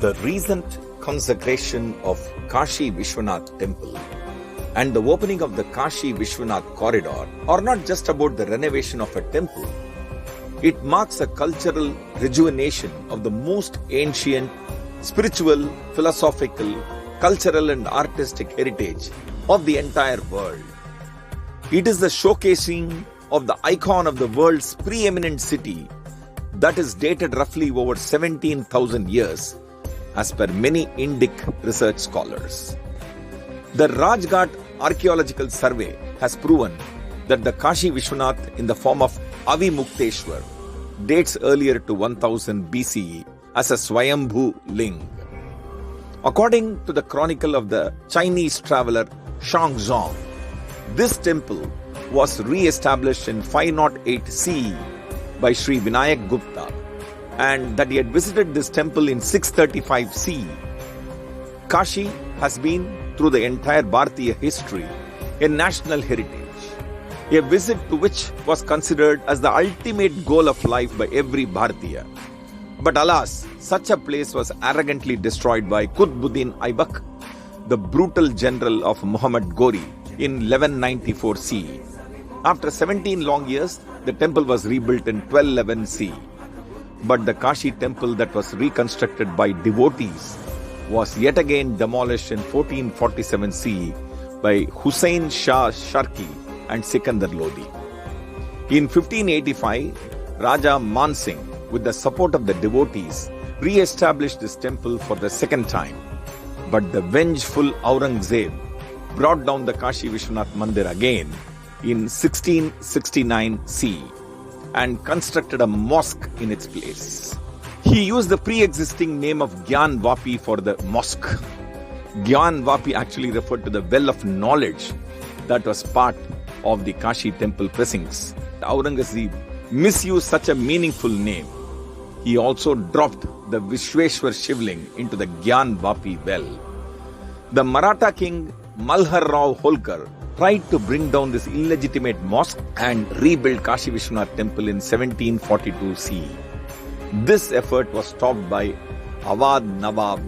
The recent consecration of Kashi Vishwanath Temple and the opening of the Kashi Vishwanath corridor are not just about the renovation of a temple. It marks a cultural rejuvenation of the most ancient spiritual, philosophical, cultural and artistic heritage of the entire world. It is the showcasing of the icon of the world's preeminent city that is dated roughly over 17,000 years as per many Indic research scholars. The Rajghat Archaeological Survey has proven that the Kashi Vishwanath in the form of Avimukteshwar dates earlier to 1000 BCE as a Swayambhu Ling. According to the chronicle of the Chinese traveler Shangzong, this temple was re-established in 508 CE by Sri Vinayak Gupta, and that he had visited this temple in 635 CE. Kashi has been, through the entire Bharatiya history, a national heritage, a visit to which was considered as the ultimate goal of life by every Bharatiya. But alas, such a place was arrogantly destroyed by Qutbuddin Aibak, the brutal general of Muhammad Ghori, in 1194 CE. After 17 long years, the temple was rebuilt in 1211 CE. But the Kashi temple that was reconstructed by devotees was yet again demolished in 1447 CE by Hussain Shah Sharki and Sikandar Lodi. In 1585, Raja Man Singh, with the support of the devotees, re-established this temple for the second time. But the vengeful Aurangzeb brought down the Kashi Vishwanath Mandir again in 1669 CE and constructed a mosque in its place. He used the pre-existing name of Gyan Vapi for the mosque. Gyan Vapi actually referred to the well of knowledge that was part of the Kashi temple precincts. Aurangzeb misused such a meaningful name. He also dropped the Vishweshwar Shivling into the Gyan Vapi well. The Maratha king Malhar Rao Holkar tried to bring down this illegitimate mosque and rebuild Kashi Vishwanath temple in 1742 CE. This effort was stopped by Awadh Nawab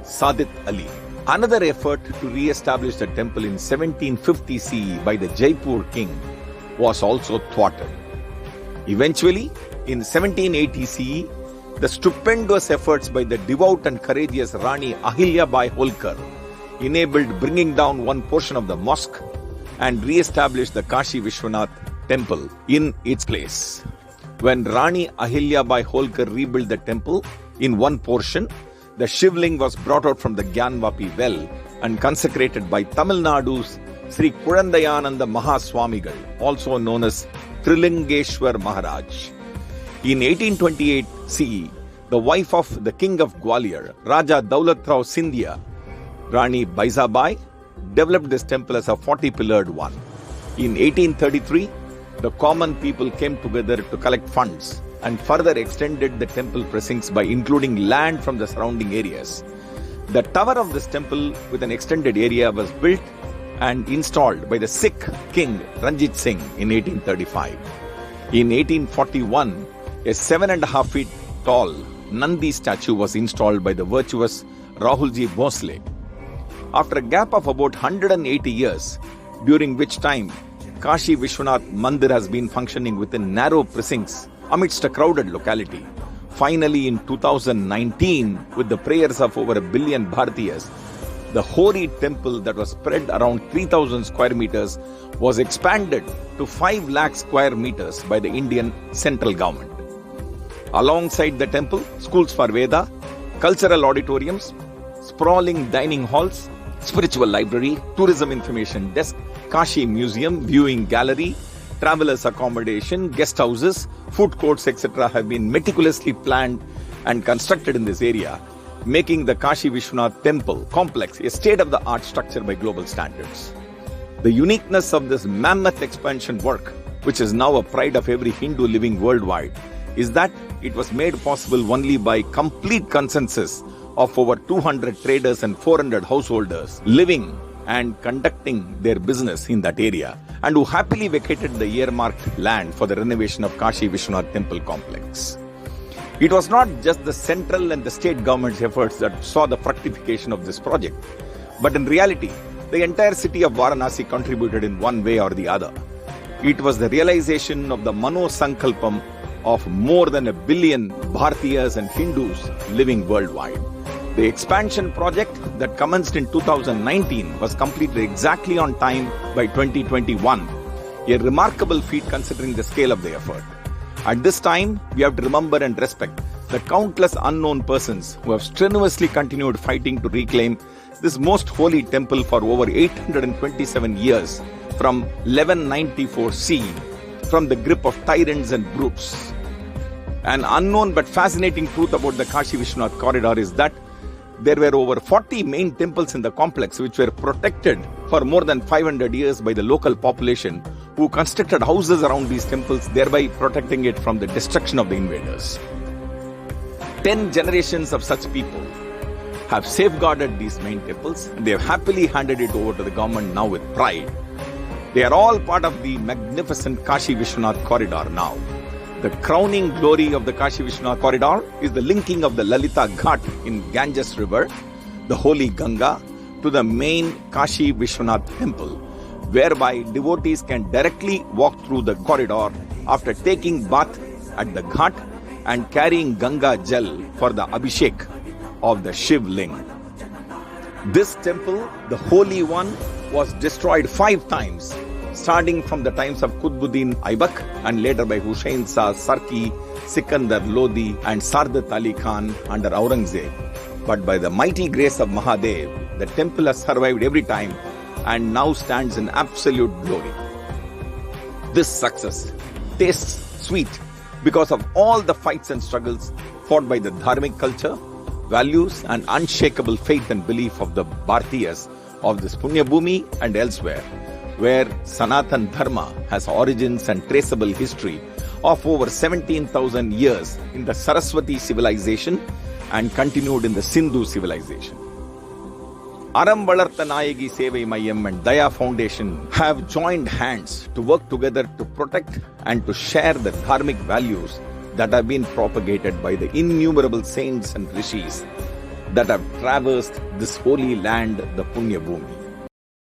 Sadit Ali. Another effort to re-establish the temple in 1750 CE by the Jaipur king was also thwarted. Eventually, in 1780 CE, the stupendous efforts by the devout and courageous Rani Ahilya Bai Holkar enabled bringing down one portion of the mosque and re-establish the Kashi Vishwanath temple in its place. When Rani Ahilya Bai Holkar rebuilt the temple in one portion, the Shivling was brought out from the Gyan Vapi well and consecrated by Tamil Nadu's Sri Kulandayananda Mahaswamigal, also known as Trilingeshwar Maharaj. In 1828 CE, the wife of the king of Gwalior, Raja Daulat Rao Sindhia, Rani Baizabai, developed this temple as a 40-pillared one. In 1833, the common people came together to collect funds and further extended the temple precincts by including land from the surrounding areas. The tower of this temple with an extended area was built and installed by the Sikh king Ranjit Singh in 1835. In 1841, a 7.5 feet tall Nandi statue was installed by the virtuous Rahulji Bhosle. After a gap of about 180 years, during which time Kashi Vishwanath Mandir has been functioning within narrow precincts amidst a crowded locality, finally in 2019, with the prayers of over 1 billion Bharatiyas, the hoary temple that was spread around 3,000 square meters was expanded to 5 lakh square meters by the Indian central government. Alongside the temple, schools for Veda, cultural auditoriums, sprawling dining halls, spiritual library, tourism information desk, Kashi Museum, viewing gallery, travelers accommodation, guest houses, food courts, etc. have been meticulously planned and constructed in this area, making the Kashi Vishwanath temple complex a state-of-the-art structure by global standards. The uniqueness of this mammoth expansion work, which is now a pride of every Hindu living worldwide, is that it was made possible only by complete consensus of over 200 traders and 400 householders living and conducting their business in that area, and who happily vacated the earmarked land for the renovation of Kashi Vishwanath temple complex. It was not just the central and the state government's efforts that saw the fructification of this project, but in reality, the entire city of Varanasi contributed in one way or the other. It was the realization of the Mano Sankalpam of more than 1 billion Bhartiyas and Hindus living worldwide. The expansion project that commenced in 2019 was completed exactly on time by 2021, a remarkable feat considering the scale of the effort. At this time, we have to remember and respect the countless unknown persons who have strenuously continued fighting to reclaim this most holy temple for over 827 years from 1194 CE from the grip of tyrants and brutes. An unknown but fascinating truth about the Kashi Vishwanath corridor is that there were over 40 main temples in the complex which were protected for more than 500 years by the local population who constructed houses around these temples, thereby protecting it from the destruction of the invaders. 10 generations of such people have safeguarded these main temples, and they have happily handed it over to the government now with pride. They are all part of the magnificent Kashi Vishwanath corridor now. The crowning glory of the Kashi Vishwanath corridor is the linking of the Lalita Ghat in Ganges River, the holy Ganga, to the main Kashi Vishwanath temple, whereby devotees can directly walk through the corridor after taking bath at the Ghat and carrying Ganga Jal for the Abhishek of the Shiv Ling. This temple, the Holy One, was destroyed 5 times, starting from the times of Qutbuddin Aibak and later by Hussain Shah, Sarki, Sikandar Lodi and Sardat Ali Khan under Aurangzeb. But by the mighty grace of Mahadev, the temple has survived every time and now stands in absolute glory. This success tastes sweet because of all the fights and struggles fought by the dharmic culture, values and unshakable faith and belief of the Bhartiyas of this Punya Bhumi and elsewhere, where Sanatan Dharma has origins and traceable history of over 17,000 years in the Saraswati civilization and continued in the Sindhu civilization. Aram Valartha Nayagi Sevai Mayam and Daya Foundation have joined hands to work together to protect and to share the dharmic values that have been propagated by the innumerable saints and rishis that have traversed this holy land, the Punya Bhumi.